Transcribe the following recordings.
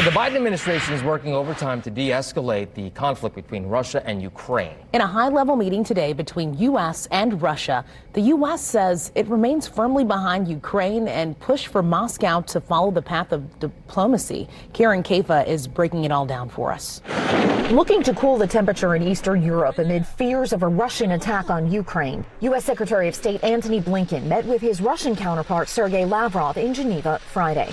The Biden administration is working overtime to de-escalate the conflict between Russia and Ukraine. In a high-level meeting today between U.S. and Russia, the U.S. says it remains firmly behind Ukraine and push for Moscow to follow the path of diplomacy. Karen Kafa is breaking it all down for us. Looking to cool the temperature in Eastern Europe amid fears of a Russian attack on Ukraine, U.S. Secretary of State Antony Blinken met with his Russian counterpart Sergei Lavrov in Geneva Friday.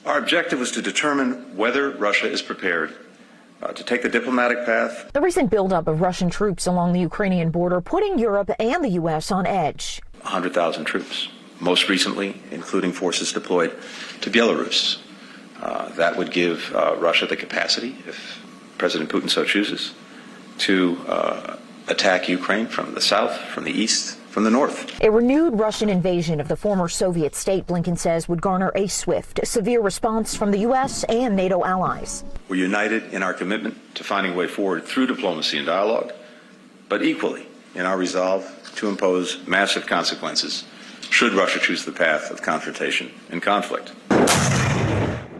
Our objective was to determine whether Russia is prepared to take the diplomatic path. The recent buildup of Russian troops along the Ukrainian border putting Europe and the U.S. on edge. 100,000 troops, most recently including forces deployed to Belarus. That would give Russia the capacity, if President Putin so chooses, to attack Ukraine from the south, from the east, from the north. A renewed Russian invasion of the former Soviet state, Blinken says, would garner a swift, severe response from the U.S. and NATO allies. We're united in our commitment to finding a way forward through diplomacy and dialogue, but equally in our resolve to impose massive consequences should Russia choose the path of confrontation and conflict.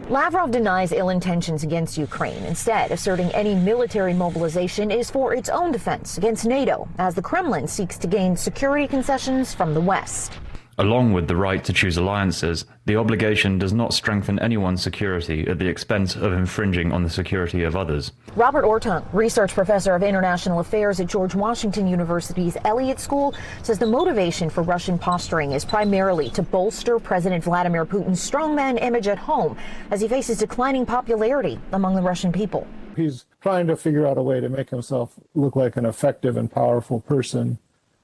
Lavrov denies ill intentions against Ukraine, instead asserting any military mobilization is for its own defense against NATO, as the Kremlin seeks to gain security concessions from the West. Along with the right to choose alliances, the obligation does not strengthen anyone's security at the expense of infringing on the security of others. Robert Ortung, research professor of international affairs at George Washington University's Elliott School, says the motivation for Russian posturing is primarily to bolster President Vladimir Putin's strongman image at home as he faces declining popularity among the Russian people. He's trying to figure out a way to make himself look like an effective and powerful person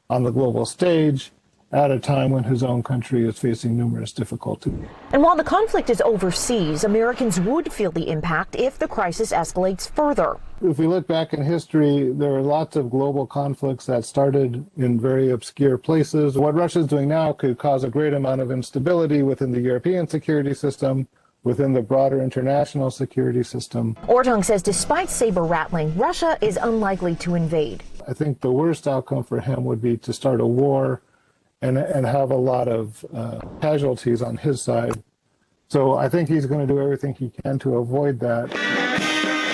on the global stage at a time when his own country is facing numerous difficulties. And while the conflict is overseas, Americans would feel the impact if the crisis escalates further. If we look back in history, there are lots of global conflicts that started in very obscure places. What Russia is doing now could cause a great amount of instability within the European security system, within the broader international security system. Ortung says despite saber-rattling, Russia is unlikely to invade. I think the worst outcome for him would be to start a war and have a lot of casualties on his side. So I think he's going to do everything he can to avoid that.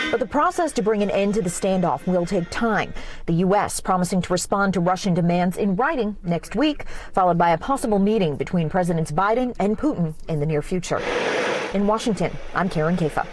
But the process to bring an end to the standoff will take time. The U.S. promising to respond to Russian demands in writing next week, followed by a possible meeting between Presidents Biden and Putin in the near future. In Washington, I'm Karen Kafa.